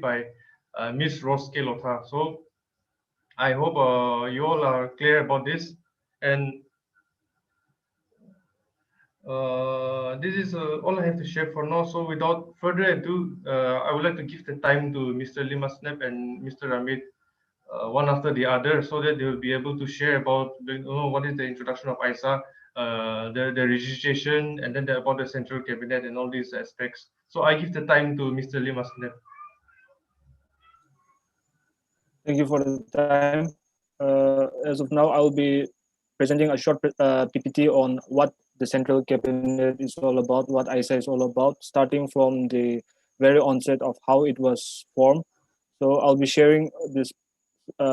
by Miss Roske Lotha. So I hope you all are clear about this. And this is all I have to share for now. So without further ado, I would like to give the time to Mr. Limasnep and Mr. Ramit, one after the other, so that they will be able to share about what is the introduction of Aiasa, the registration, and then about the central cabinet and all these aspects. So I give the time to Mr. Limasnep. Thank you for the time. As of now, I will be presenting a short PPT on what the central cabinet is all about, what Aiasa is all about, starting from the very onset of how it was formed. So I'll be sharing this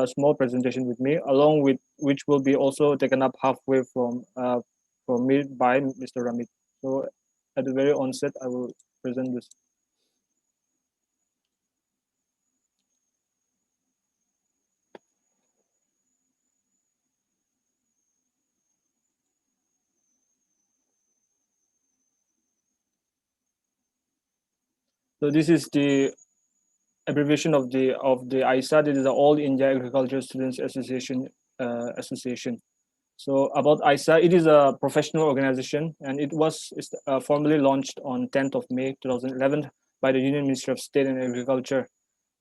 small presentation with me, along with which will be also taken up halfway from me by Mr. Ramit. So at the very onset, I will present this. So this is the abbreviation of the Aiasa. This is the All India Agriculture Students Association. So about Aiasa, it is a professional organization, and it was formally launched on 10th of May 2011 by the Union Ministry of State and Agriculture.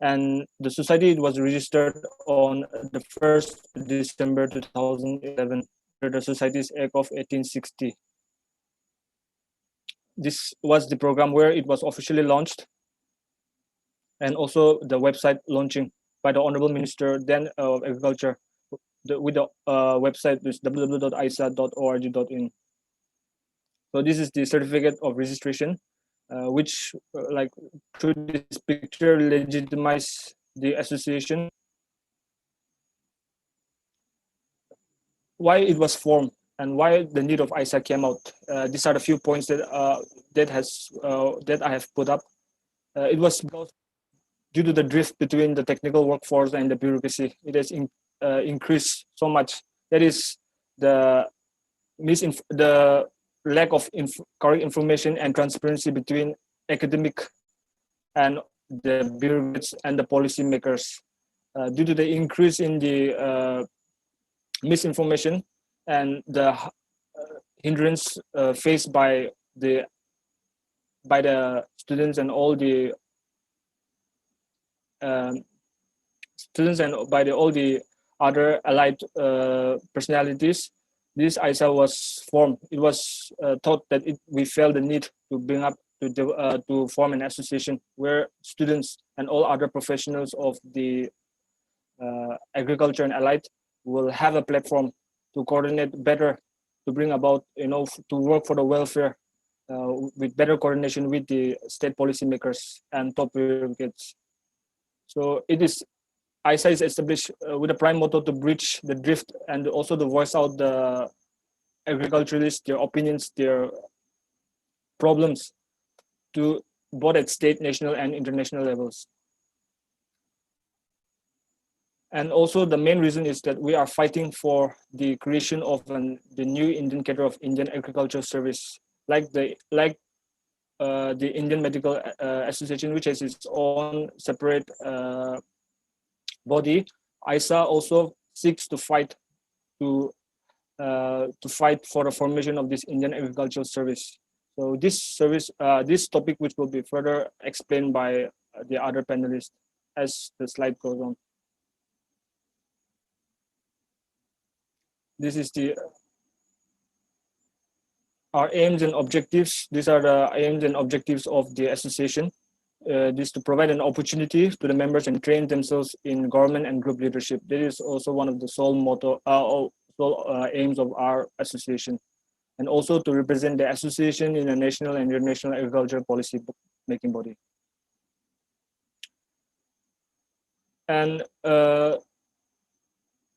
And the society was registered on the 1st December 2011 under the Societies Act of 1860. This was the program where it was officially launched, and also the website launching by the Honorable Minister then of Agriculture with the website is www.aisa.org.in. So this is the certificate of registration, which like through this picture legitimize the association. Why it was formed and why the need of Aiasa came out. These are the few points that that I have put up. It was because due to the drift between the technical workforce and the bureaucracy, it has increased so much. That is the lack of correct information and transparency between academic and the bureaucrats and the policymakers. Due to the increase in the misinformation and the hindrance faced by the students and all the students and by all the other allied personalities, this Aiasa was formed. It was thought that we felt the need to bring up to form an association where students and all other professionals of the agriculture and allied will have a platform to coordinate better, to bring about, to work for the welfare with better coordination with the state policymakers and top bureaucrats. So Aiasa is established with a prime motto to bridge the drift and also to voice out the agriculturalists, their opinions, their problems to both at state, national, and international levels. And also the main reason is that we are fighting for the creation of the new Indian cadre of Indian Agricultural Service, like the Indian Medical Association, which has its own separate body. Aiasa also seeks to fight for the formation of this Indian Agricultural Service. So this topic, which will be further explained by the other panelists as the slide goes on. This is our aims and objectives. These are the aims and objectives of the association. This is to provide an opportunity to the members and train themselves in government and group leadership. That is also one of the sole aims of our association, and also to represent the association in a national and international agricultural policy making body. And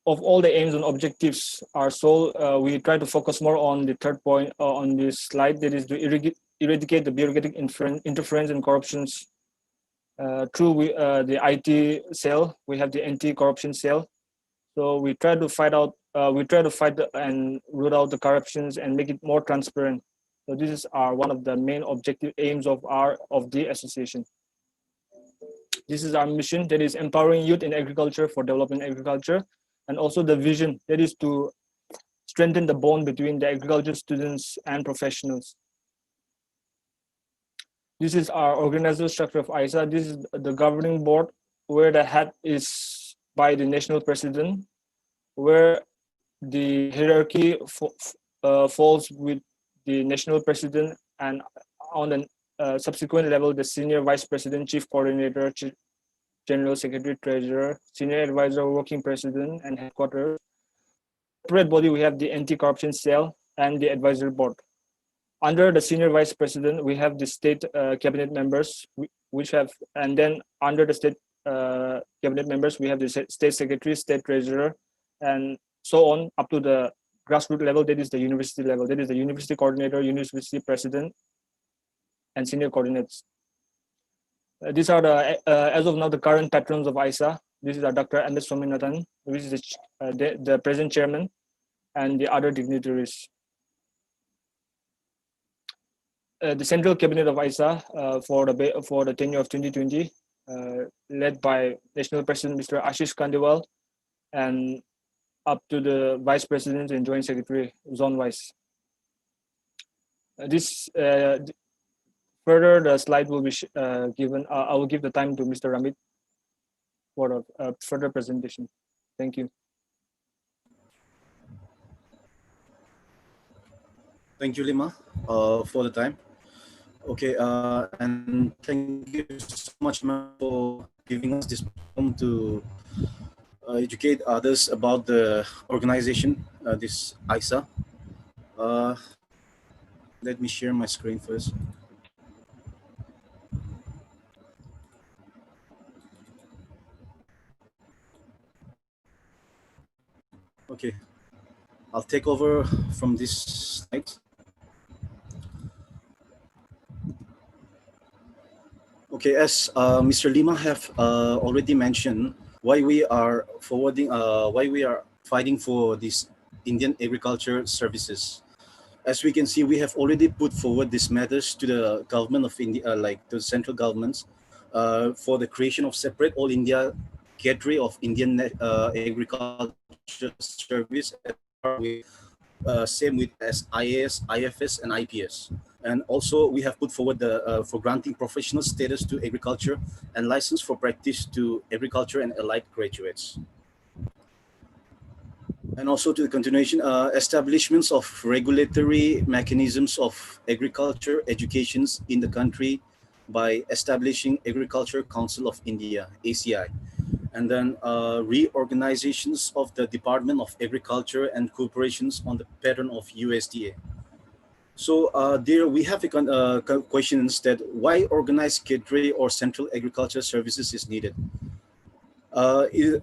of all the aims and objectives, our sole, we try to focus more on the third point on this slide, that is to eradicate the bureaucratic interference and corruptions through the IT cell. We have the anti-corruption cell. So we try to fight and root out the corruptions and make it more transparent. So this is one of the main objective aims of the association. This is our mission, that is empowering youth in agriculture for developing agriculture, and also the vision, that is to strengthen the bond between the agriculture students and professionals. This is our organizational structure of Aiasa. This is the governing board, where the head is by the national president, where the hierarchy falls with the national president, and on the subsequent level, the senior vice president, chief coordinator, general secretary, treasurer, senior advisor, working president, and headquarters. Separate body, we have the anti-corruption cell and the advisory board. Under the senior vice president, we have the state cabinet members, which have, and then under the state cabinet members, we have the state secretary, state treasurer, and so on up to the grassroots level, that is the university level. That is the university coordinator, university president, and senior coordinates. These are the, as of now, the current patrons of Aiasa. This is Dr. M.S. Swaminathan, which is the present chairman, and the other dignitaries. The central cabinet of Aiasa for the tenure of 2020, led by national president Mr. Ashish Kandewal, and up to the vice president and joint secretary zone wise. Further, the slide will be given. I will give the time to Mr. Ramit for a further presentation. Thank you. Thank you, Lima, for the time. Okay, and thank you so much, Lima, for giving us this platform to educate others about the organization, this Aiasa. Let me share my screen first. Okay, I'll take over from this slide. Okay, as Mr. Lima have already mentioned, why we are fighting for these Indian agriculture services. As we can see, we have already put forward these matters to the government of India, like the central governments, for the creation of separate all India cadre of Indian agriculture service, same with as IAS, IFS, and IPS. And also, we have put forward the for granting professional status to agriculture and license for practice to agriculture and allied graduates. And also to the continuation, establishments of regulatory mechanisms of agriculture educations in the country by establishing Agriculture Council of India, ACI. And then reorganizations of the Department of Agriculture and Corporations on the pattern of USDA. So there we have a question instead, why organized cadre or central agriculture services is needed?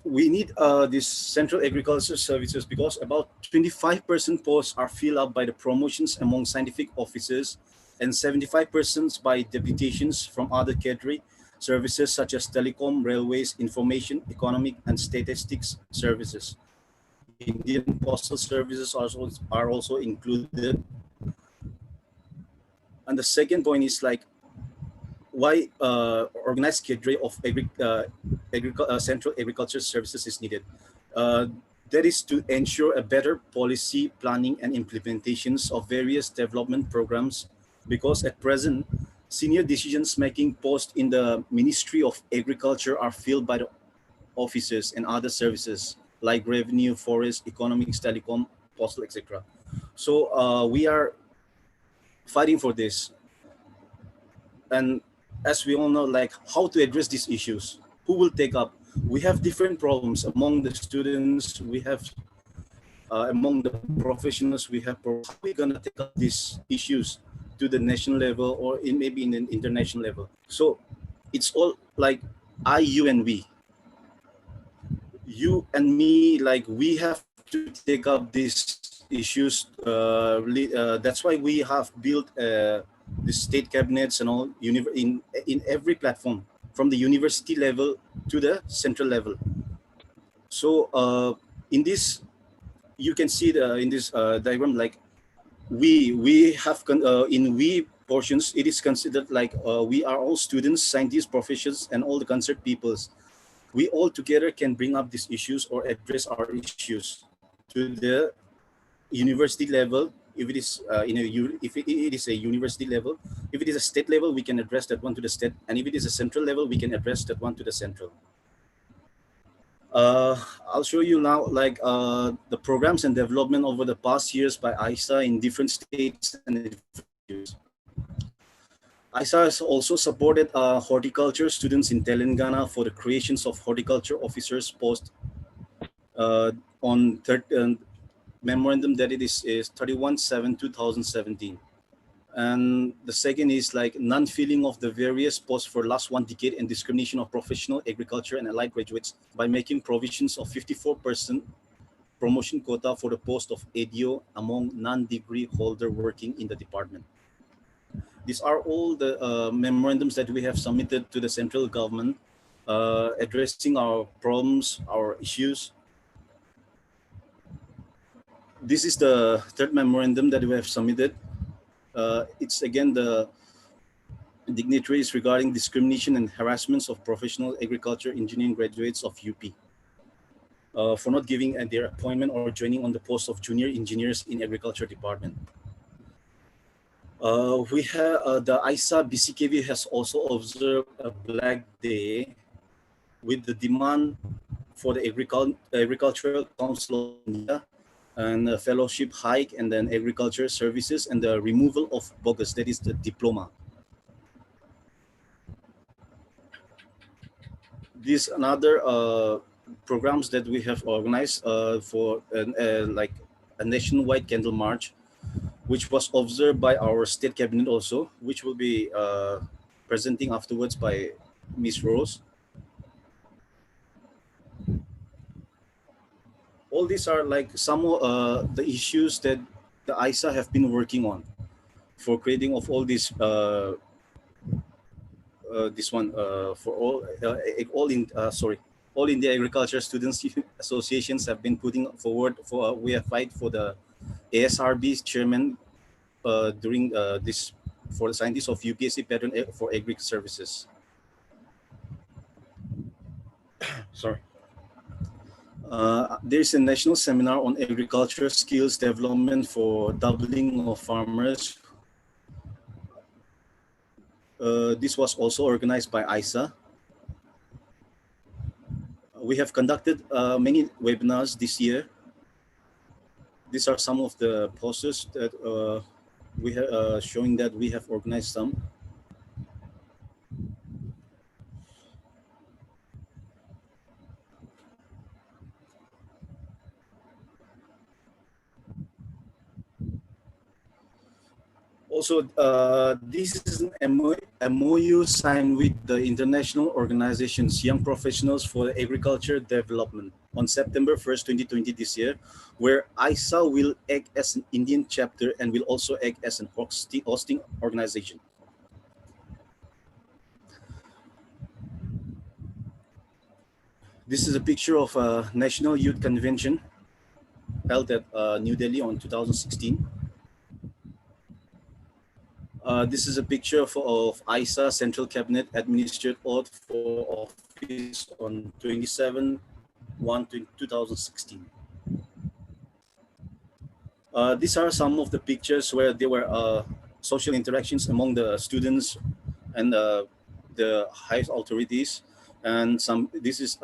We need these central agriculture services because about 25% posts are filled up by the promotions among scientific officers and 75% by deputations from other cadre services such as telecom, railways, information, economic, and statistics services. Indian postal services are also included. And the second point is like, why organized cadre of central agriculture services is needed. That is to ensure a better policy planning and implementations of various development programs, because at present, senior decisions making posts in the Ministry of Agriculture are filled by the officers and other services like revenue, forest, economics, telecom, postal, etc. So we are fighting for this. And as we all know, like how to address these issues, who will take up? We have different problems among the students, we have among the professionals, we have how are we gonna take up these issues to the national level or maybe in an international level? So it's all like I, you, and we. You and me, like we have to take up these issues. That's why we have built the state cabinets and all in every platform, from the university level to the central level. So in this, you can see in this diagram, like we have in we portions, it is considered like we are all students, scientists, professionals, and all the concerned peoples. We all together can bring up these issues or address our issues to the university level. If it is if it is a university level, if it is a state level, we can address that one to the state, and if it is a central level, we can address that one to the central. I'll show you now like the programs and development over the past years by Aiasa in different states and different years. Aiasa has also supported horticulture students in Telangana for the creations of horticulture officers post on memorandum that it is 31/7/2017. And the second is like non-filling of the various posts for last 1 decade and discrimination of professional agriculture and allied graduates by making provisions of 54% promotion quota for the post of ADO among non-degree holder working in the department. These are all the memorandums that we have submitted to the central government addressing our problems, our issues. This is the third memorandum that we have submitted. It's again the dignitaries regarding discrimination and harassments of professional agriculture engineering graduates of UP for not giving their appointment or joining on the post of junior engineers in agriculture department. We have the Aiasa BCKV has also observed a Black Day with the demand for the Agricultural Council of India and a fellowship hike and then agriculture services and the removal of bogus, that is the diploma. These another programs that we have organized for like a nationwide candle march, which was observed by our state cabinet also, which will be presenting afterwards by Ms. Rose. All these are like some of the issues that the Aiasa have been working on for creating of all these this one for all India Agriculture Students Associations have been putting forward for we have fight for the ASRB's chairman during this for the scientists of UPSC pattern for agri services. Sorry. There is a national seminar on agriculture skills development for doubling of farmers. This was also organized by Aiasa. We have conducted many webinars this year. These are some of the posters that we have showing that we have organized some. Also, this is an MOU signed with the international organizations Young Professionals for Agriculture Development on September 1st, 2020 this year, where Aiasa will act as an Indian chapter and will also act as an hosting organization. This is a picture of a National Youth Convention held at New Delhi on 2016. This is a picture of Aiasa Central Cabinet administered oath for office on 27/1/2016. These are some of the pictures where there were social interactions among the students and the highest authorities. And this is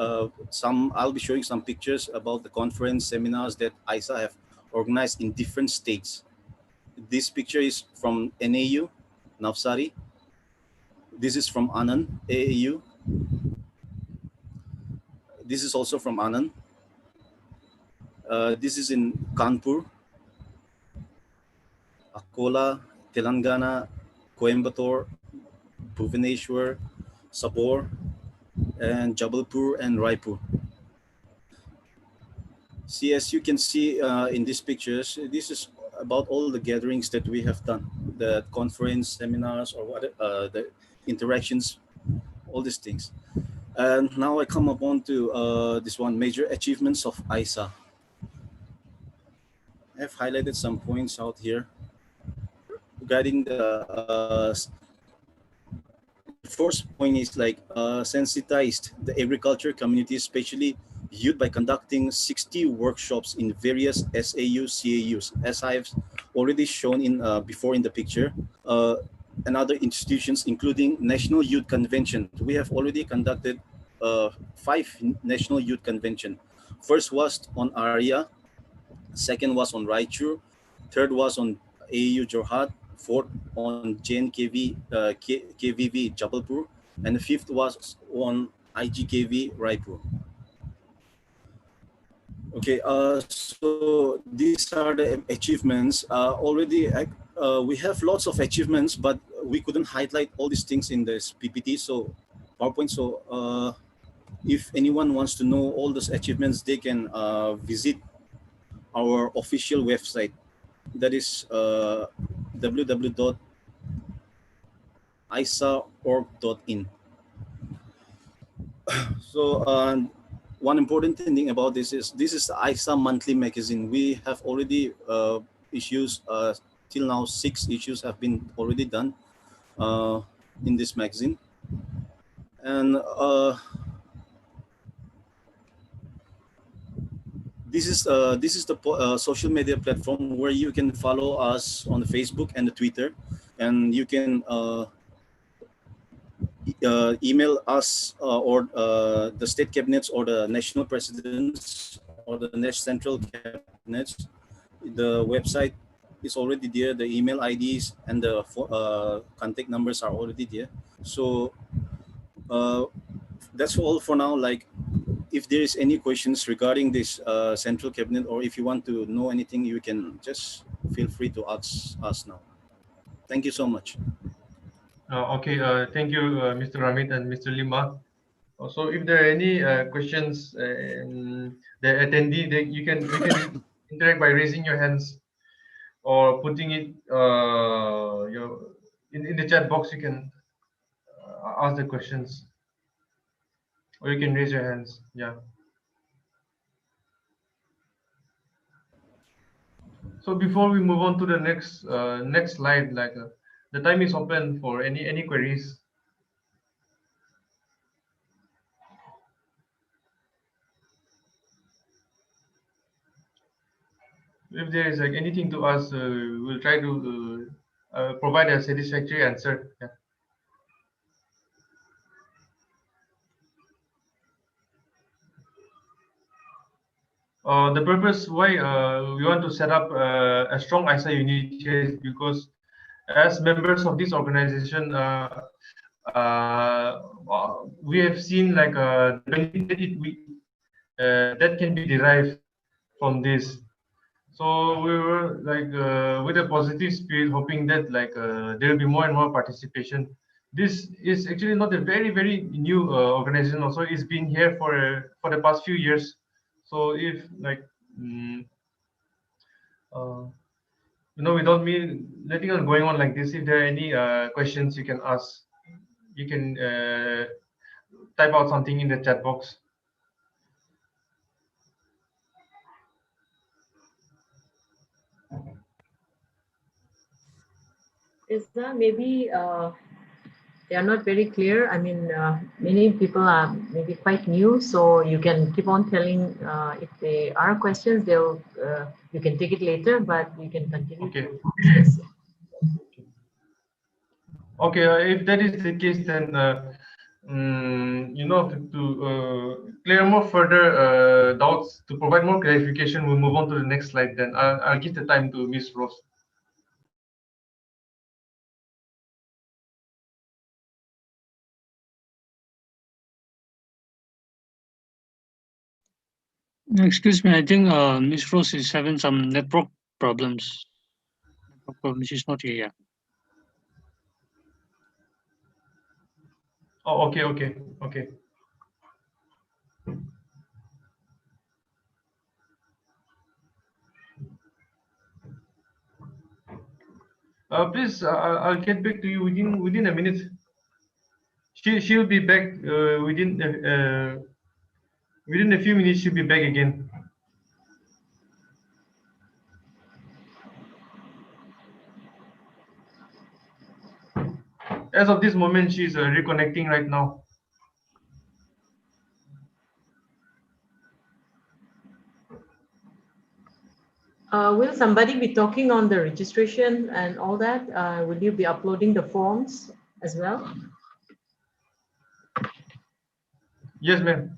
some. I'll be showing some pictures about the conference seminars that Aiasa have organized in different states. This picture is from NAU, Navsari. This is from Anand, AAU. This is also from Anand. This is in Kanpur, Akola, Telangana, Coimbatore, Bhubaneswar, Sabor, and Jabalpur and Raipur. See, as you can see in these pictures, this is about all the gatherings that we have done, the conference, seminars, or what, the interactions, all these things. And now I come upon to this one, major achievements of Aiasa. I have highlighted some points out here. regarding the first point is like sensitized the agriculture community, especially youth, by conducting 60 workshops in various SAU, CAUs, as I've already shown in before in the picture, and other institutions, including National Youth Convention. We have already conducted 5 National Youth Convention. First was on Arya, second was on Raichur, third was on AU Jorhat, fourth on JNKV, KVV Jabalpur, and the fifth was on IGKV Raipur. Okay, so these are the achievements. Already, we have lots of achievements, but we couldn't highlight all these things in this PPT, so PowerPoint. So if anyone wants to know all those achievements, they can visit our official website. That is www.aiasa.org.in. So one important thing about this is the Aiasa monthly magazine. We have already issues till now 6 issues have been already done in this magazine, and this is the social media platform where you can follow us on the Facebook and the Twitter, and you can email us or the state cabinets or the national presidents or the next central cabinets. The website is already there. The email IDs and the contact numbers are already there. So that's all for now. Like, if there is any questions regarding this central cabinet, or if you want to know anything, you can just feel free to ask us now. Thank you so much. Okay, thank you, Mr. Ramit and Mr. Lima. So, if there are any questions, the attendee, you can interact by raising your hands or putting it in the chat box. You can ask the questions, or you can raise your hands. Yeah. So before we move on to the next slide, like the time is open for any queries. If there is like anything to ask, we'll try to provide a satisfactory answer. Yeah. The purpose why we want to set up a strong Aiasa unit here is because as members of this organization, we have seen like the benefit that can be derived from this. So we were like with a positive spirit, hoping that like there will be more and more participation. This is actually not a very new organization. Also, it's been here for the past few years. So if like without me letting on going on like this, if there are any questions you can ask, you can type out something in the chat box. Is that maybe they are not very clear? I mean, many people are maybe quite new, so you can keep on telling if there are questions. They'll you can take it later, but you can continue. Okay. To ask. Okay, if that is the case, then to clear more further doubts, to provide more clarification, we'll move on to the next slide. Then I'll give the time to Miss Rose. Excuse me, I think Miss Rose is having some network problems. She's not here yet. Oh, okay. Please, I'll get back to you within a minute. She'll be back within a few minutes. She'll be back again. as of this moment, she's reconnecting right now. Will somebody be talking on the registration and all that? Will you be uploading the forms as well? Yes, ma'am.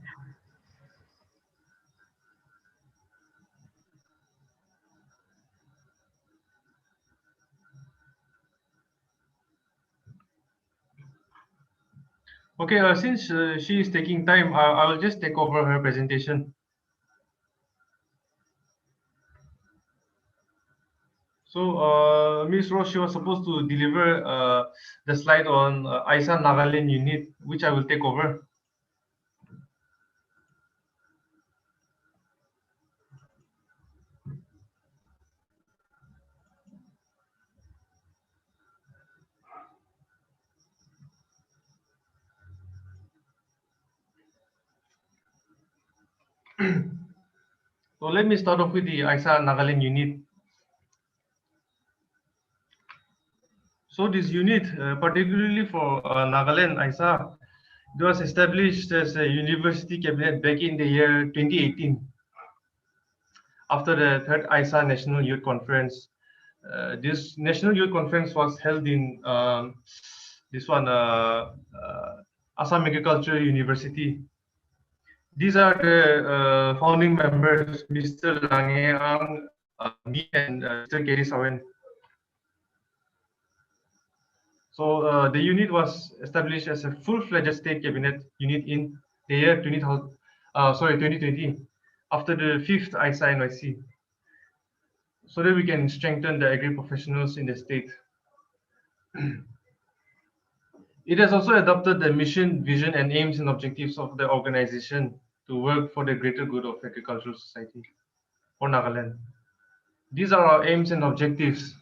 Okay, since she is taking time, I will just take over her presentation. So, Ms. Rose, she was supposed to deliver the slide on Aiasa Nagaland unit, which I will take over. So let me start off with the Aiasa Nagaland unit. So this unit, particularly for Nagaland, Aiasa, it was established as a university cabinet back in the year 2018 after the third Aiasa National Youth Conference. This National Youth Conference was held in Assam Agricultural University. These are the founding members, Mr. Langeang, me, and Mr. Gary Sawen. So the unit was established as a full-fledged state cabinet unit in the year 2020, after the fifth ISA NYC, so that we can strengthen the agri professionals in the state. It has also adopted the mission, vision, and aims and objectives of the organization to work for the greater good of agricultural society for Nagaland. These are our aims and objectives: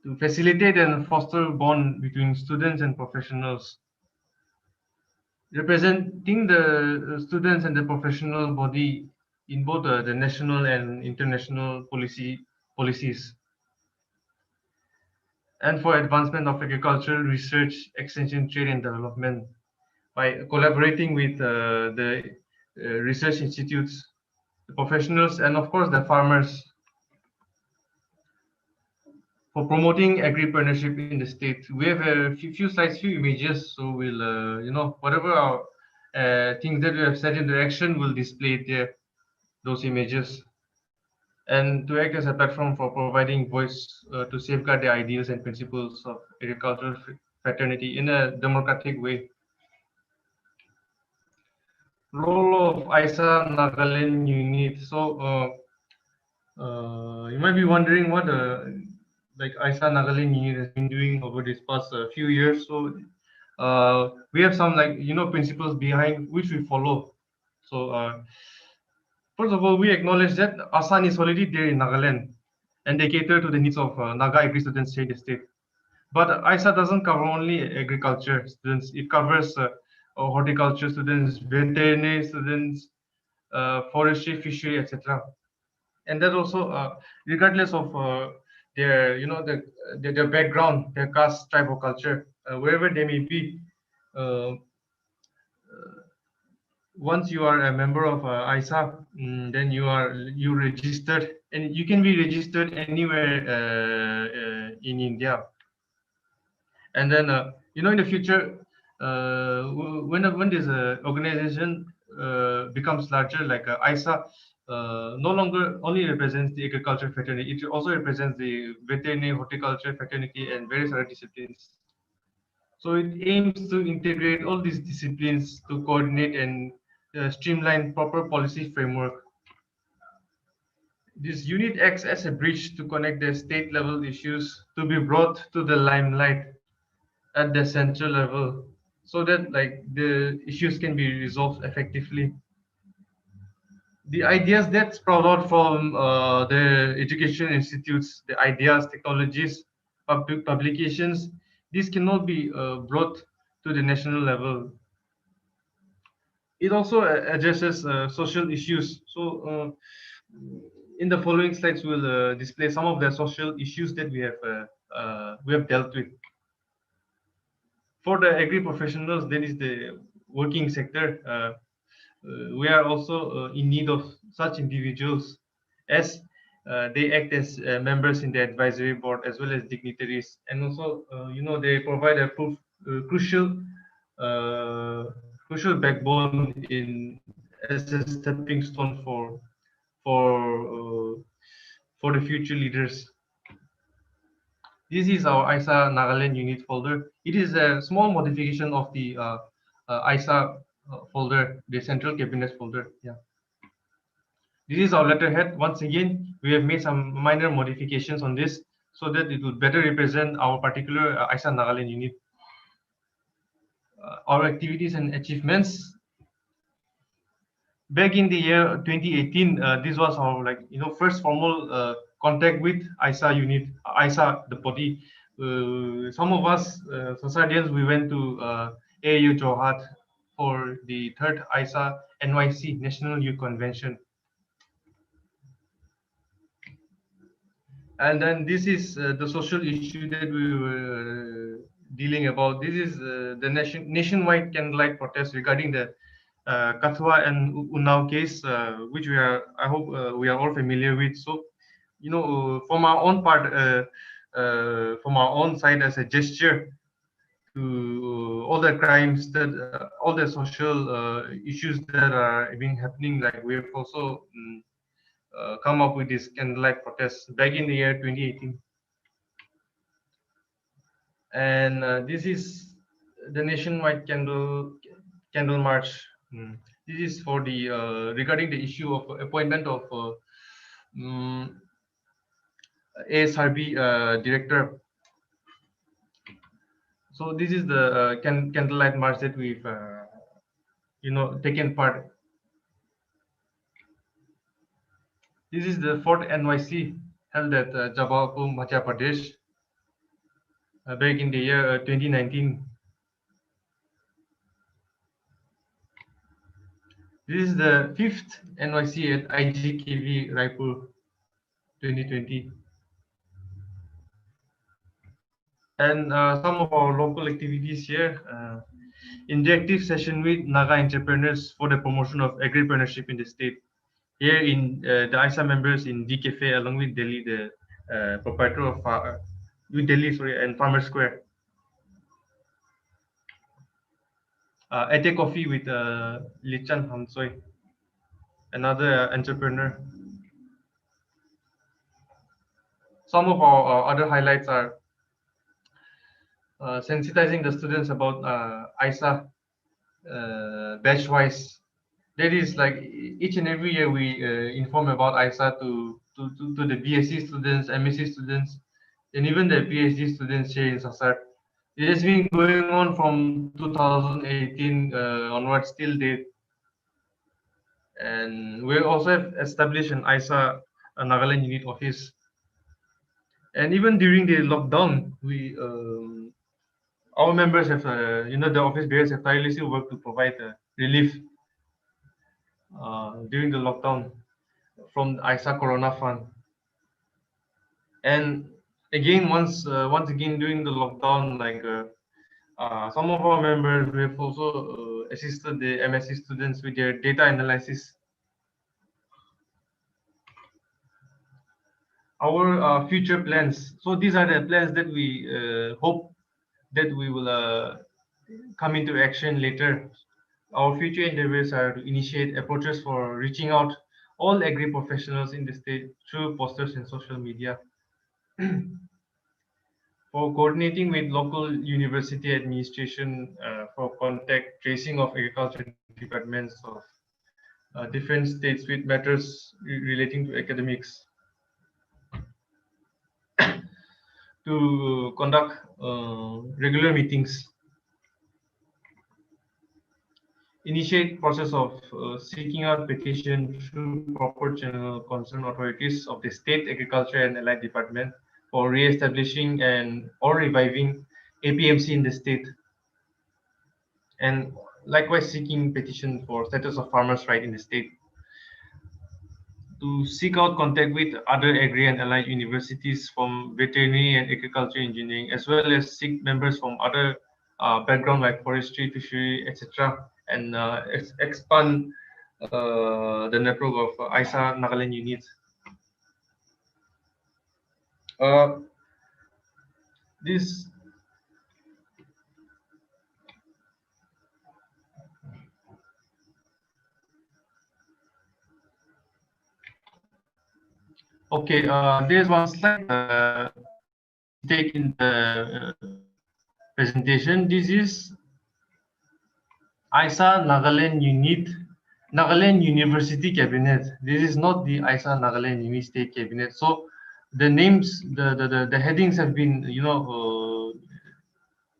to facilitate and foster bond between students and professionals, representing the students and the professional body in both the national and international policies, and for advancement of agricultural research, extension, trade, and development by collaborating with the research institutes, the professionals, and of course the farmers, for promoting agripreneurship in the state. We have a few slides, few images, so we'll, whatever our things that we have set into action, will display there, those images, and to act as a platform for providing voice to safeguard the ideals and principles of agricultural fraternity in a democratic way. Role of Aiasa Nagaland unit. So you might be wondering what like Aiasa Nagaland unit has been doing over this past few years. So we have some principles behind which we follow. So first of all, we acknowledge that ASAN is already there in Nagaland, and they cater to the needs of Naga agri students here in the state. But Aiasa doesn't cover only agriculture students; it covers horticulture students, veterinary students, forestry, fishery, etc. And that also, regardless of their, their background, their caste, tribe, or culture, wherever they may be. Once you are a member of ISA, then you registered, and you can be registered anywhere in India. And then in the future, when this organization becomes larger, like ISA, no longer only represents the agriculture fraternity, it also represents the veterinary, horticulture fraternity, and various other disciplines. So it aims to integrate all these disciplines to coordinate and streamline proper policy framework. This unit acts as a bridge to connect the state level issues to be brought to the limelight at the central level, so that the issues can be resolved effectively. The ideas that sprout out from the education institutes, the ideas, technologies, publications, these cannot be brought to the national level. It also addresses social issues. So in the following slides, we'll display some of the social issues that we have dealt with. For the agri professionals, that is the working sector. We are also in need of such individuals, as they act as members in the advisory board as well as dignitaries, and also they provide a crucial crucial backbone in as a stepping stone for for the future leaders. This is our Aiasa Nagaland unit folder. It is a small modification of the Aiasa folder, the central cabinet folder. Yeah. This is our letterhead. Once again, we have made some minor modifications on this so that it would better represent our particular Aiasa Nagaland unit. Our activities and achievements. Back in the year 2018, this was our first formal contact with Aiasa unit, Aiasa the body. Some of us Sasrdians, we went to AU Jorhat for the third Aiasa NYC National Youth Convention. And then this is the social issue that we were dealing about. This is the nationwide candlelight protest regarding the Kathua and Unnao case, which I hope we are all familiar with. So, from our own part, from our own side, as a gesture to all the crimes that, all the social issues that are being happening, like we have also come up with this candlelight protest back in the year 2018. And this is the nationwide candle march. This is for the regarding the issue of appointment of ASRB director. So this is the candlelight march that we've taken part. This is the fourth NYC held at Jabalpur, Madhya Pradesh, back in the year 2019. This is the fifth NYC at IGKV Raipur 2020. And some of our local activities here, interactive session with Naga entrepreneurs for the promotion of agripreneurship in the state. Here in the Aiasa members in D Cafe, along with Delhi, the proprietor of and Farmer Square. Ate Coffee with Lichan Hamsoy, another entrepreneur. Some of our other highlights are sensitizing the students about Aiasa batch-wise. That is, like, each and every year we inform about Aiasa to the BSc students, MSc students, and even the PhD students here in Sasrd. It has been going on from 2018 onwards till date. And we also have established an Aiasa Nagaland unit office. And even during the lockdown, we our members have, the office bearers have tirelessly worked to provide relief during the lockdown from the Aiasa Corona Fund. And again, once again during the lockdown, like some of our members, we have also assisted the MSc students with their data analysis. Our future plans. So these are the plans that we hope that we will come into action later. Our future endeavors are to initiate approaches for reaching out all agri professionals in the state through posters and social media. For coordinating with local university administration for contact tracing of agriculture departments of different states with matters relating to academics. To conduct regular meetings. Initiate process of seeking out petition through proper channel concerned authorities of the state agriculture and allied department for re-establishing and or reviving APMC in the state, and likewise seeking petition for status of farmers' right in the state. To seek out contact with other agri and allied universities from veterinary and agriculture engineering, as well as seek members from other background like forestry, fishery, etc., and expand the network of Aiasa Nagaland units. This Okay, there's one slide take in the presentation. This is Aiasa Nagaland Unit, Nagaland University Cabinet. This is not the Aiasa Nagaland Unit State Cabinet. So the names, the headings have been,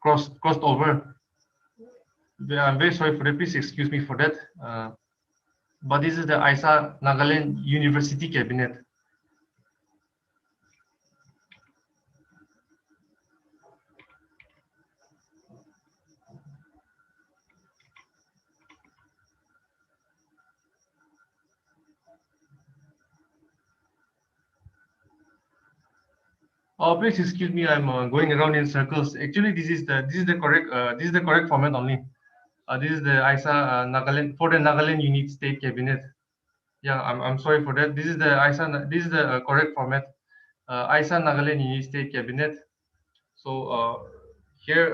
crossed over. I'm very sorry for that. Please excuse me for that. But this is the Aiasa Nagaland University Cabinet. Oh, please excuse me. I'm going around in circles. Actually, this is the correct format only. This is the Aiasa Nagaland for the Nagaland Unit State Cabinet. Yeah, I'm sorry for that. This is the Aiasa. This is the correct format. Aiasa Nagaland Unit State Cabinet. So here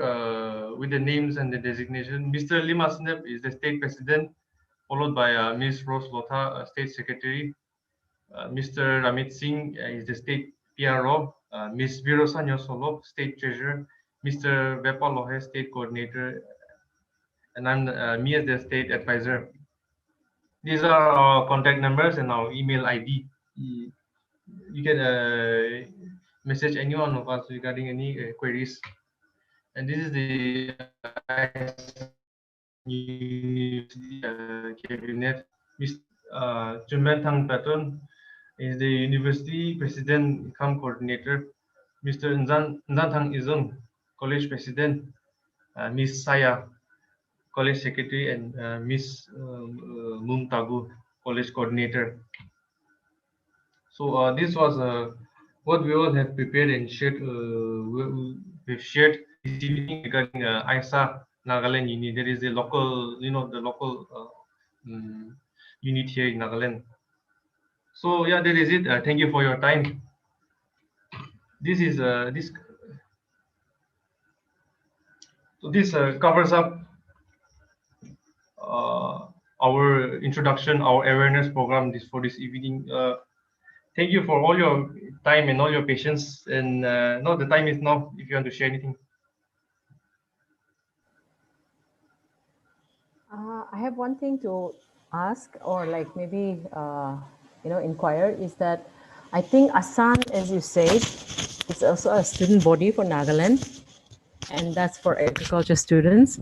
with the names and the designation, Mr. Lim Asnep is the state president, followed by Ms. Rose Lotha, State Secretary. Mr. Ramit Singh is the state PRO, Ms. Virosa Nyosolo, state treasurer, Mr. Vepa Lohe, state coordinator, and I'm me as the state advisor. These are our contact numbers and our email ID. You can message any one of us regarding any queries. And this is the cabinet. Mr. Juman Thang Patun is the university president come coordinator. Mr. Nzan Thang Izung, college president. Miss Saya, college secretary, and Miss Mum Tagu, college coordinator. So this was what we all have prepared and shared. We've shared this evening regarding Aiasa Nagaland unit. That is the local, the local unit here in Nagaland. So yeah, that is it. Thank you for your time. This is this. So this covers up our introduction, our awareness program for this evening. Thank you for all your time and all your patience. And no, the time is now. If you want to share anything. I have one thing to ask, or like maybe inquire, is that I think ASAN, as you said, is also a student body for Nagaland, and that's for agriculture students.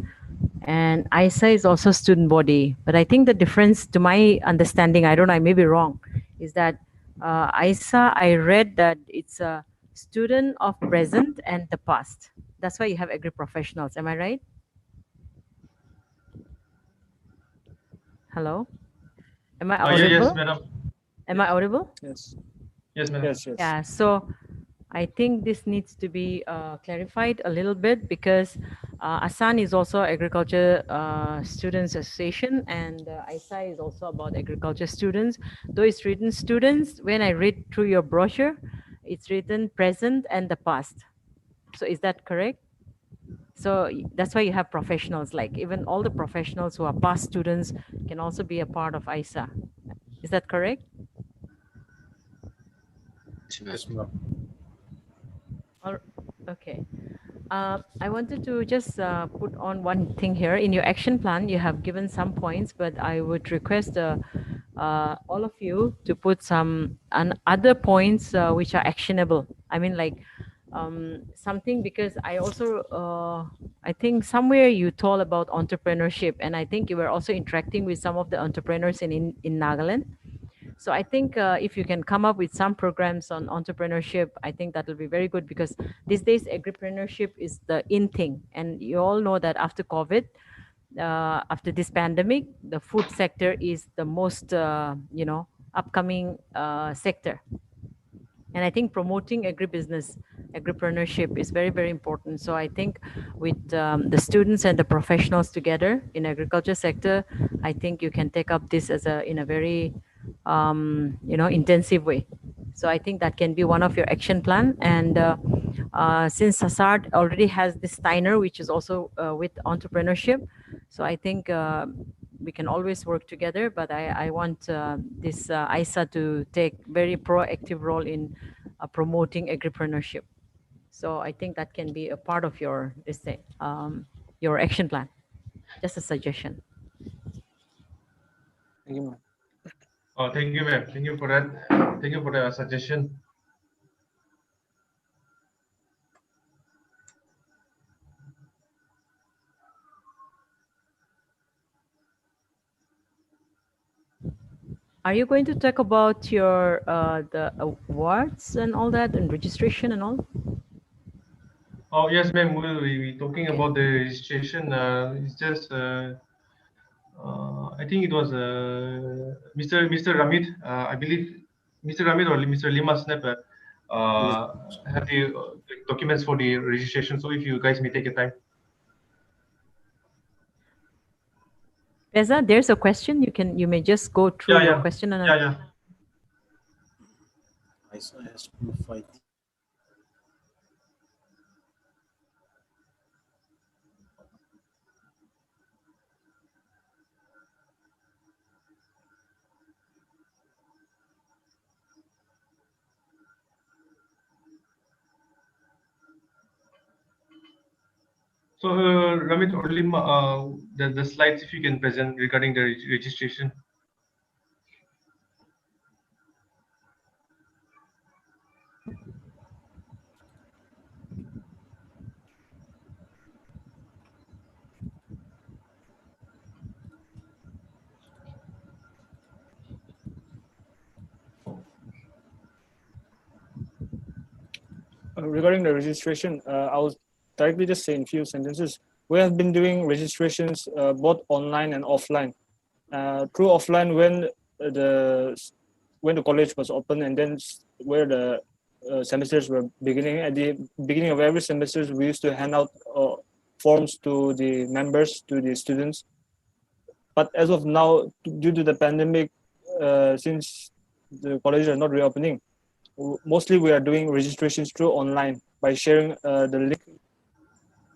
And AISA is also a student body, but I think the difference, to my understanding, I don't know, I may be wrong, is that AISA, I read that it's a student of present and the past. That's why you have agri professionals. Am I right? Hello? Am I audible? Yes, madam. Am I audible? Yes. Yes, madam. Yes. Yes. Yeah, so I think this needs to be clarified a little bit, because ASAN is also Agriculture Students Association, and ISA is also about agriculture students. Though it's written students, when I read through your brochure, it's written present and the past. So is that correct? So that's why you have professionals, like even all the professionals who are past students can also be a part of ISA. Is that correct? Yes, ma'am. Okay. I wanted to just put on one thing here. In your action plan, you have given some points, but I would request all of you to put some other points which are actionable. I mean, like something, because I also, I think somewhere you told about entrepreneurship, and I think you were also interacting with some of the entrepreneurs in Nagaland. So I think if you can come up with some programs on entrepreneurship, I think that will be very good, because these days agripreneurship is the in thing. And you all know that after COVID, after this pandemic, the food sector is the most, upcoming sector. And I think promoting agribusiness, agripreneurship is very, very important. So I think with the students and the professionals together in agriculture sector, I think you can take up this as in a very, intensive way. So I think that can be one of your action plan. And since Sasrd already has this Steiner, which is also with entrepreneurship, so I think we can always work together. But I want this Aiasa to take very proactive role in promoting agripreneurship. So I think that can be a part of your your action plan. Just a suggestion. Thank you, ma'am. Oh, thank you, ma'am. Thank you for that. Thank you for the suggestion. Are you going to talk about your the awards and all that and registration and all? Oh, yes, ma'am. We'll be talking Okay. about the registration. It's just, I think it was Mr. Ramid. I believe Mr. Ramid or Mr. Lima Snap Yes. have the documents for the registration. So if you guys may take your time. Reza, there's a question. You may just go through Yeah, your yeah, question and yeah, yeah. Aiasa has qualified. So, Ramit or Lima, the slides, if you can present regarding the registration. Regarding the registration, I will directly just say in few sentences. We have been doing registrations both online and offline. Through offline when the college was open, and then where the semesters were beginning. At the beginning of every semester, we used to hand out forms to the members, to the students. But as of now, due to the pandemic, since the colleges are not reopening, mostly we are doing registrations through online by sharing the link.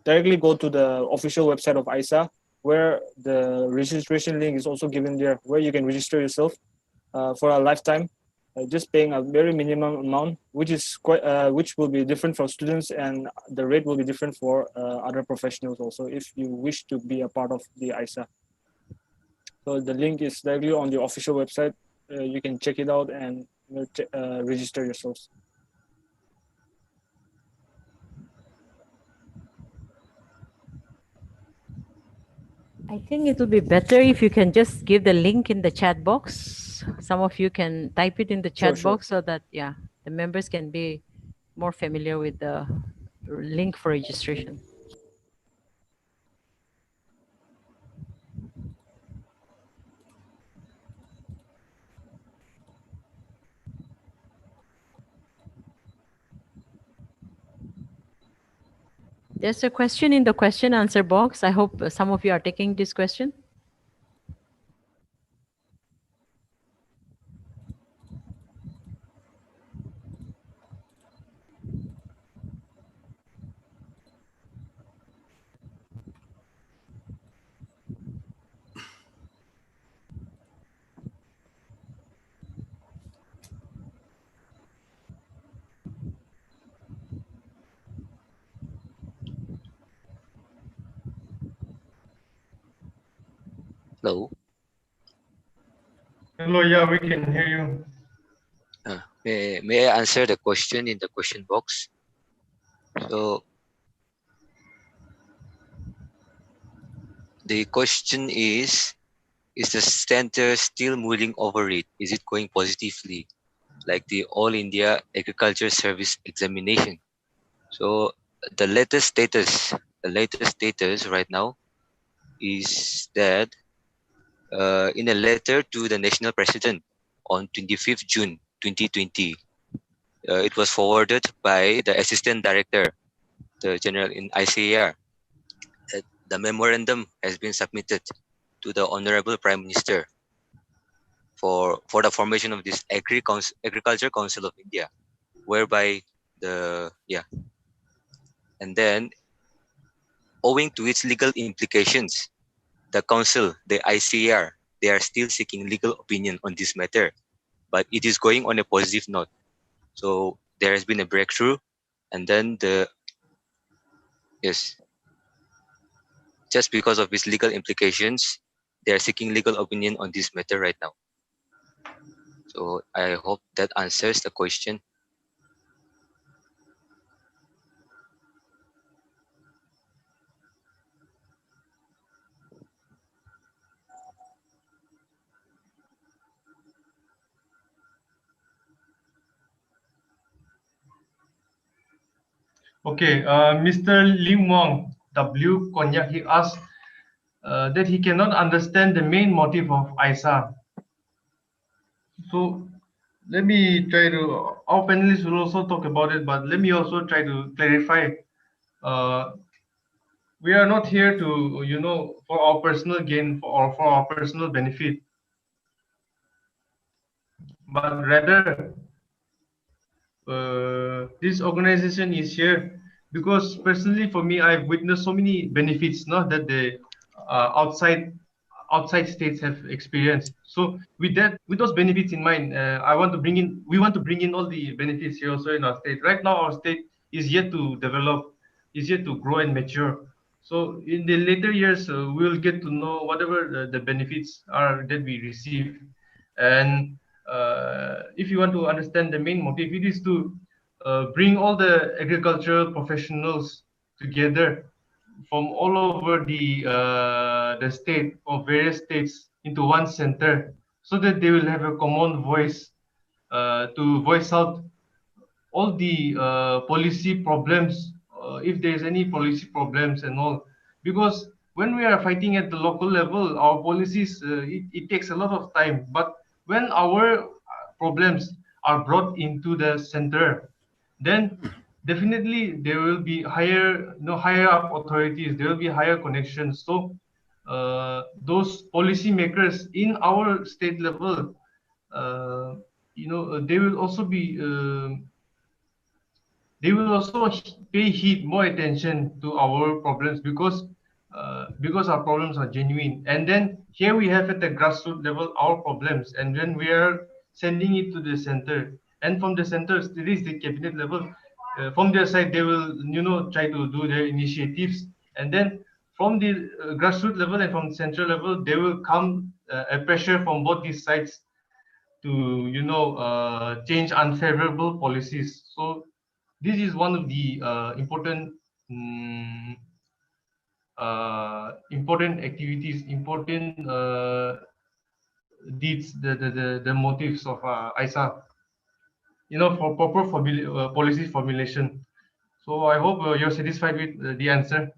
Directly go to the official website of Aiasa, where the registration link is also given there, where you can register yourself for a lifetime, just paying a very minimum amount, which is which will be different for students, and the rate will be different for other professionals also, if you wish to be a part of the Aiasa. So the link is directly on the official website. You can check it out and register yourselves. I think it will be better if you can just give the link in the chat box. Some of you can type it in the chat Sure. box so that the members can be more familiar with the link for registration. There's a question in the question answer box. I hope some of you are taking this question. Hello. Hello, yeah, we can hear you. May I answer the question in the question box? So the question is the center still mulling over it? Is it going positively, like the All India Agriculture Service Examination? So the latest status right now is that in a letter to the National President on 25th June 2020, it was forwarded by the Assistant Director, the General in ICAR. The memorandum has been submitted to the Honorable Prime Minister for the formation of this Agriculture Council of India, whereby and then owing to its legal implications, the council, the ICAR, they are still seeking legal opinion on this matter, but it is going on a positive note. So there has been a breakthrough, and then just because of its legal implications, they are seeking legal opinion on this matter right now. So I hope that answers the question. Okay, Mr. Lim Wong W. Konyak, he asked that he cannot understand the main motive of Aiasa. So let me try to, our panelists will also talk about it, but let me also try to clarify. We are not here to, for our personal gain or for our personal benefit, but rather this organization is here because personally for me I've witnessed so many benefits that the outside states have experienced. So with those benefits in mind, we want to bring in all the benefits here also in our state. Right now our state is yet to develop, is yet to grow and mature. So in the later years we'll get to know whatever the benefits are that we receive. And if you want to understand the main motive, it is to bring all the agricultural professionals together from all over the state or various states into one center, so that they will have a common voice to voice out all the policy problems, if there's any policy problems and all. Because when we are fighting at the local level, our policies, it takes a lot of time. But when our problems are brought into the center, then definitely there will be higher up authorities, there will be higher connections. So those policy makers in our state level, they will also be they will also pay heed, more attention to our problems, because our problems are genuine. And then here we have at the grassroots level our problems, and then we are sending it to the center, and from the center it is the cabinet level. From their side they will try to do their initiatives, and then from the grassroots level and from central level there will come a pressure from both these sides to change unfavorable policies. So this is one of the mm, important activities, important deeds, the motives of ISA, for proper policy formulation. So I hope you're satisfied with the answer.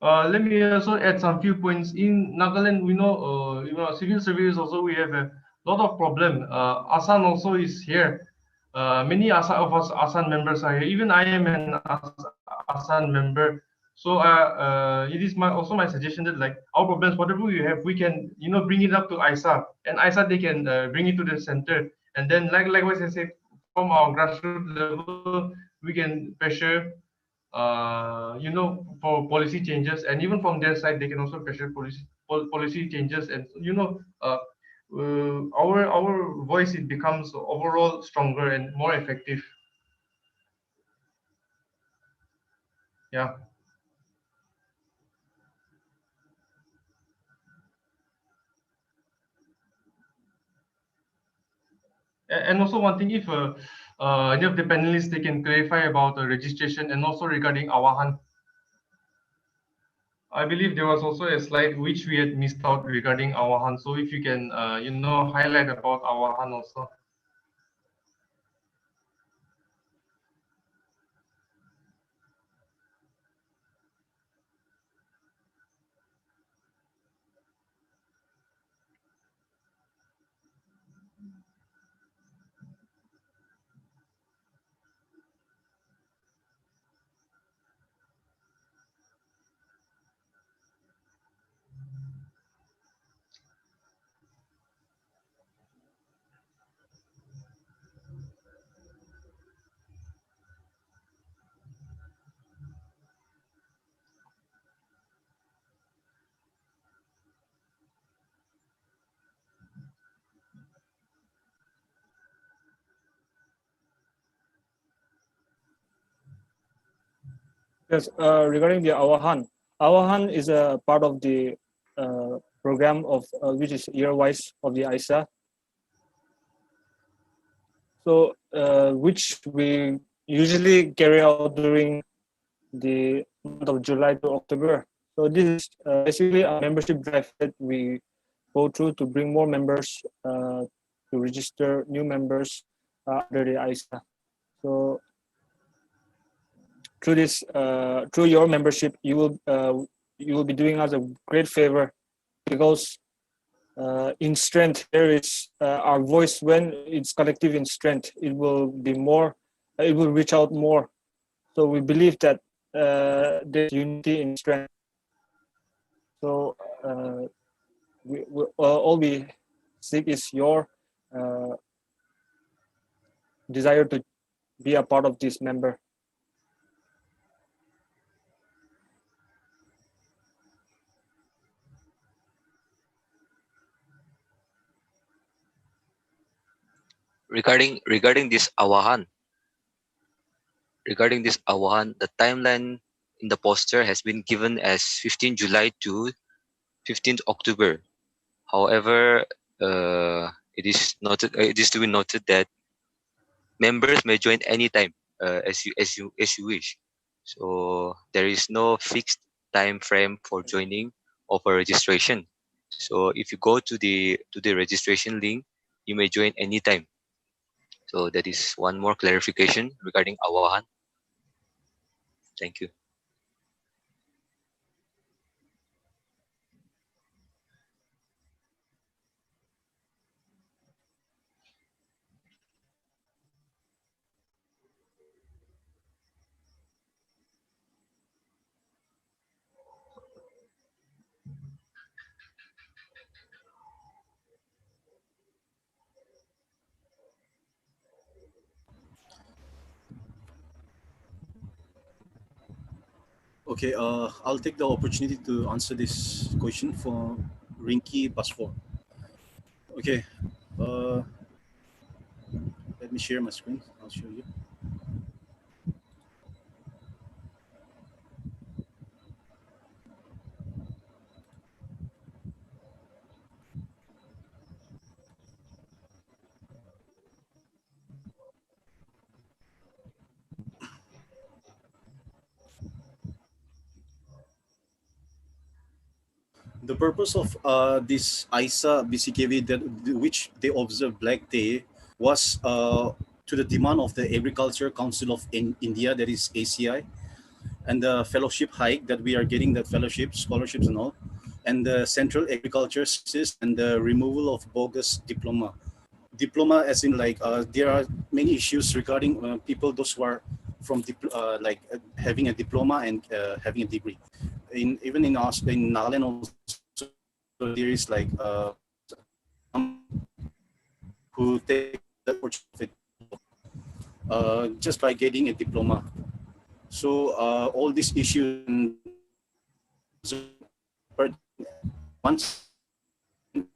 Let me also add some few points. In Nagaland, we know, civil service also we have a lot of problem. ASAN also is here. Many of us ASAN members are here. Even I am an ASAN member. So it is also my suggestion that like our problems, whatever we have, we can bring it up to ISA, and ISA they can bring it to the center, and then likewise I said, from our grassroots level we can pressure for policy changes, and even from their side, they can also pressure policy changes, and our voice, it becomes overall stronger and more effective. Yeah. And also one thing, if any of the panelists they can clarify about registration and also regarding Awahan. I believe there was also a slide which we had missed out regarding Awahan. So if you can, highlight about Awahan also. Yes, regarding the Awahan is a part of the program of which is year-wise of the Aiasa. So, which we usually carry out during the month of July to October. So this is basically a membership drive that we go through to bring more members to register new members under the Aiasa. So through this, through your membership, you will be doing us a great favor, because in strength there is our voice. When it's collective in strength, it will be more. It will reach out more. So we believe that there's unity in strength. So all we seek is your desire to be a part of this member. Regarding this awahan, the timeline in the poster has been given as 15 July to 15th October. However, it is to be noted that members may join anytime, as you wish. So there is no fixed time frame for joining or for registration. So if you go to the registration link, you may join anytime. So that is one more clarification regarding Awahan. Thank you. Okay, I'll take the opportunity to answer this question for Rinky Basfor. Okay, uh, let me share my screen. I'll show you. The purpose of this ISA BCKV, that which they observed Black Day, was to the demand of the Agriculture Council of India, that is ACI, and the fellowship hike that we are getting, that fellowship scholarships and all, and the Central Agriculture Services, and the removal of bogus diploma, as in like there are many issues regarding people, those who are from having a diploma and having a degree. Even in us in Nagaland also, there is like who take the opportunity just by getting a diploma. So all these issues, once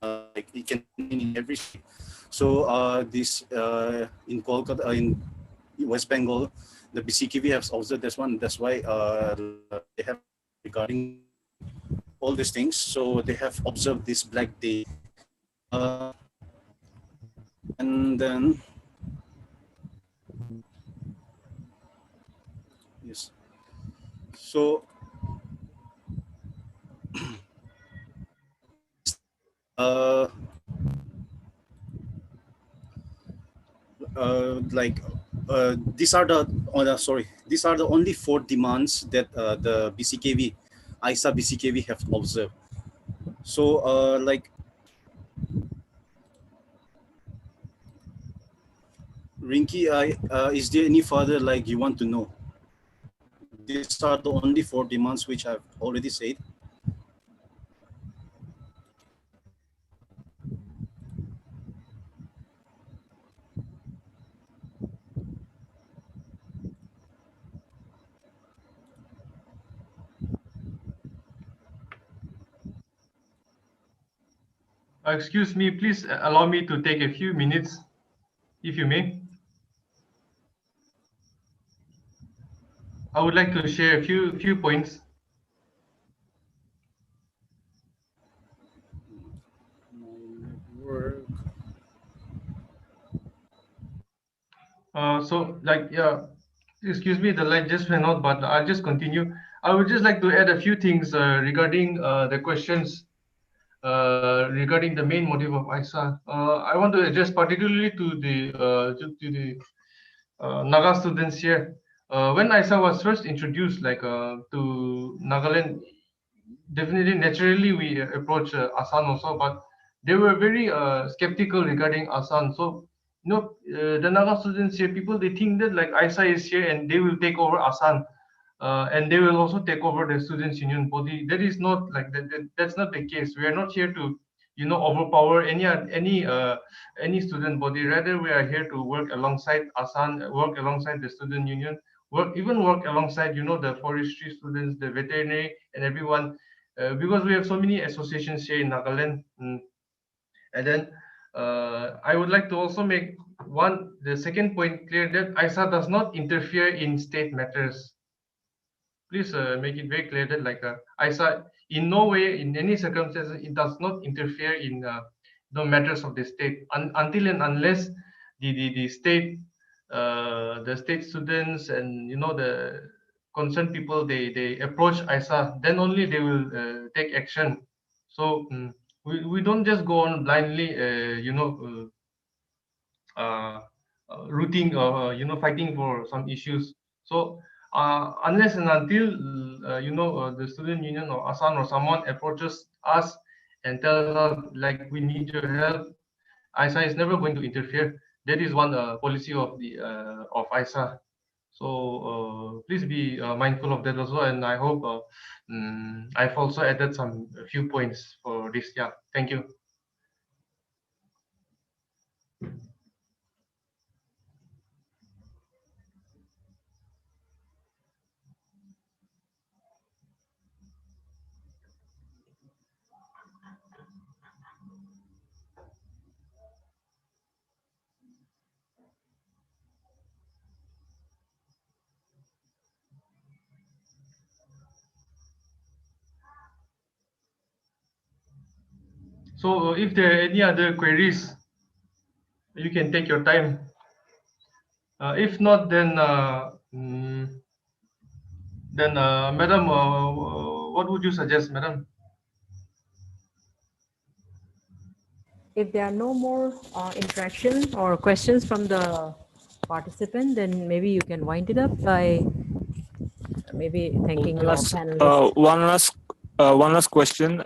like it can in every state. So this in Kolkata, in West Bengal, the BCKV has observed this one. That's why they have regarding all these things. So they have observed this Black Day, and then yes. So uh, like these are the these are the only 4 demands that the BCKV ISA BCKV have observed. So like Rinky, is there any further like you want to know? These are the only 4 demands which I've already said. Excuse me, please allow me to take a few minutes, if you may. I would like to share a few points. Work. So like, yeah, excuse me, the light just went out, but I'll just continue. I would just like to add a few things regarding the questions regarding the main motive of ISA. I want to address particularly to the Naga students here. When ISA was first introduced, like to Nagaland, definitely naturally we approach Asan also, but they were very skeptical regarding Asan. So the Naga students here, people they think that like ISA is here and they will take over Asan, and they will also take over the students union body. That is not like that's not the case. We are not here to overpower any student body. Rather, we are here to work alongside Asan, work alongside the student union, work alongside the forestry students, the veterinary, and everyone, because we have so many associations here in Nagaland. And then I would like to also make the second point clear that ISA does not interfere in state matters. Please make it very clear that like ISA in no way, in any circumstances, it does not interfere in the matters of the state until and unless the state, the state students and the concerned people, they approach ISA, then only they will take action. So we don't just go on blindly rooting or fighting for some issues. So unless and until the student union or Asan or someone approaches us and tells us like we need your help, ISA is never going to interfere. That is one policy of the of ISA. So please be mindful of that also, and I hope I've also added a few points for this. Yeah, thank you. So if there are any other queries, you can take your time. If not, then madam, what would you suggest, madam? If there are no more interaction or questions from the participant, then maybe you can wind it up by maybe thanking your panelists. One last question,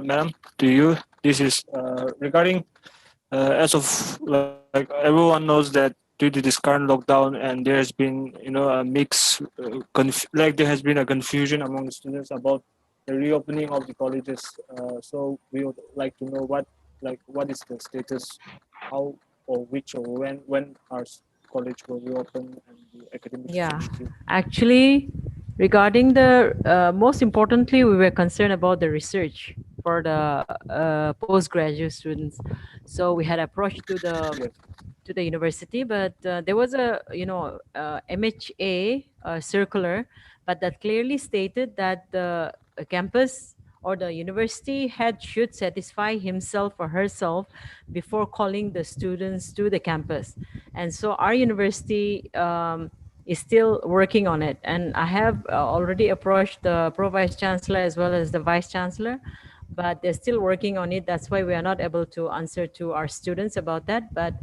madam, to you. This is regarding as of like everyone knows that due to this current lockdown, and there has been a mix, like there has been a confusion among the students about the reopening of the colleges. So we would like to know what is the status, how or which or when our college will reopen and the academic Yeah, institute. actually, regarding the most importantly, we were concerned about the research for the postgraduate students. So we had approached to the university, but there was a MHA circular, but that clearly stated that the campus or the university head should satisfy himself or herself before calling the students to the campus. And so our university is still working on it, and I have already approached the pro vice chancellor as well as the vice chancellor, but they're still working on it. That's why we are not able to answer to our students about that. But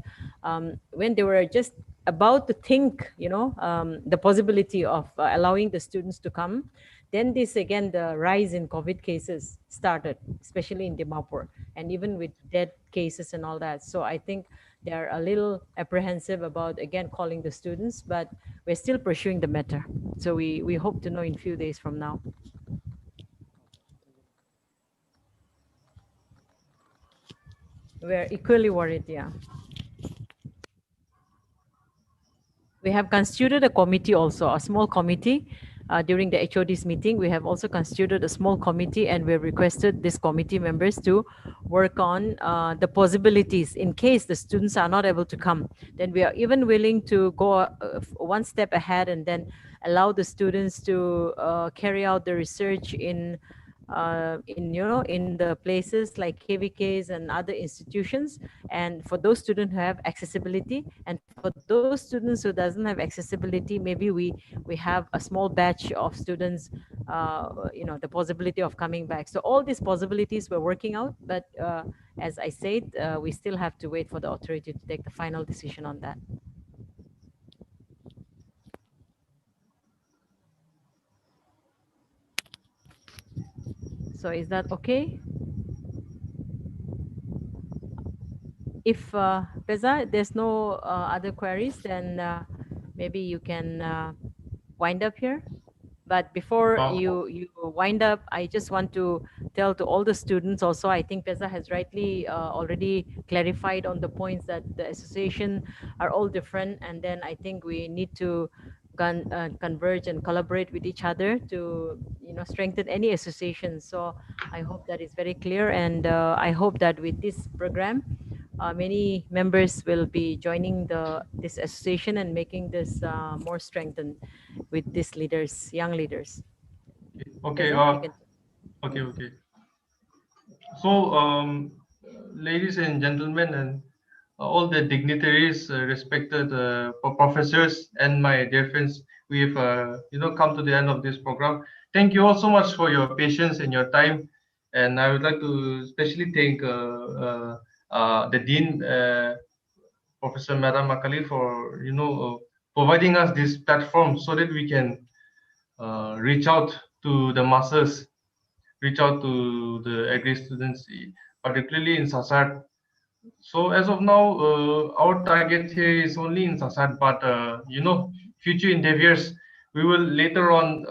when they were just about to think, the possibility of allowing the students to come, then this again, the rise in COVID cases started, especially in Dimapur, and even with dead cases and all that. So I think they're a little apprehensive about again calling the students, but we're still pursuing the matter. So we hope to know in a few days from now. We're equally worried, yeah. We have constituted a committee also, a small committee, during the HOD's meeting, we have also constituted a small committee, and we have requested these committee members to work on the possibilities in case the students are not able to come. Then we are even willing to go one step ahead and then allow the students to carry out the research in the places like KVKs and other institutions, and for those students who have accessibility, and for those students who doesn't have accessibility, maybe we have a small batch of students, the possibility of coming back. So all these possibilities we're working out, but as I said, we still have to wait for the authority to take the final decision on that. So is that okay? If Beza, there's no other queries, then maybe you can wind up here. But before you wind up, I just want to tell to all the students also, I think Beza has rightly already clarified on the points that the association are all different, and then I think we need to converge and collaborate with each other to strengthen any association. So I hope that is very clear, and I hope that with this program, many members will be joining this association and making this more strengthened with these leaders, young leaders. Okay. Okay. So, ladies and gentlemen, and all the dignitaries, respected professors, and my dear friends, we've come to the end of this program. Thank you all so much for your patience and your time, and I would like to especially thank the dean, Professor Madam Makali, for providing us this platform so that we can reach out to the masses, reach out to the agri students, particularly in Sasrd. So as of now, our target here is only in Sasrd, but future endeavors, we will later on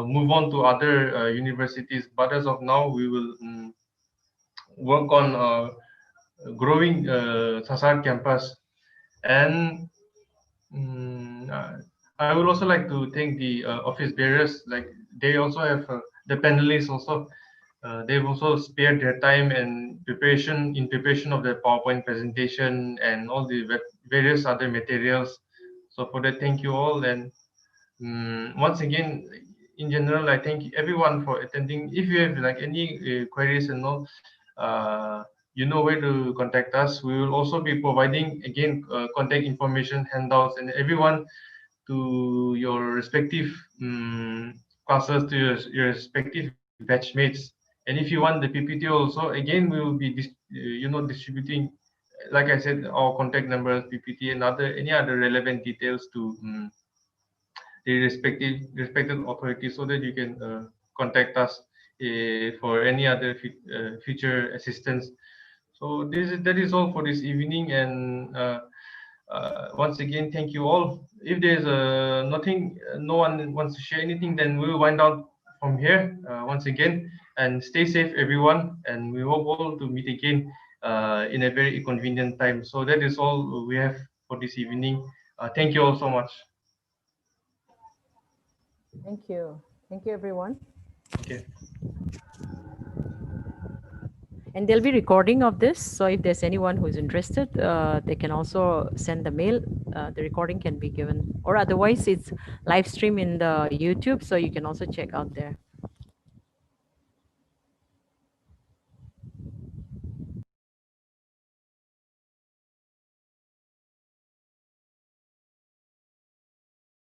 move on to other universities. But as of now, we will work on growing Sasrd campus. And I would also like to thank the office bearers. Like they also have the panelists also. They've also spared their time and preparation of the PowerPoint presentation and all the various other materials. So for that, thank you all. And once again, in general, I thank everyone for attending. If you have like any queries and all, you know where to contact us. We will also be providing again contact information, handouts, and everyone to your respective classes, to your respective batchmates. And if you want the PPT also, again we will be distributing, like I said, our contact numbers, PPT, and any other relevant details to the respected authorities, so that you can contact us for any other future assistance. So that is all for this evening, and once again, thank you all. If there's no one wants to share anything, then we'll wind out from here once again. And stay safe, everyone. And we hope all to meet again in a very convenient time. So that is all we have for this evening. Thank you all so much. Thank you. Thank you, everyone. Okay. And there'll be recording of this. So if there's anyone who's interested, they can also send the mail. The recording can be given, or otherwise it's live stream in the YouTube. So you can also check out there.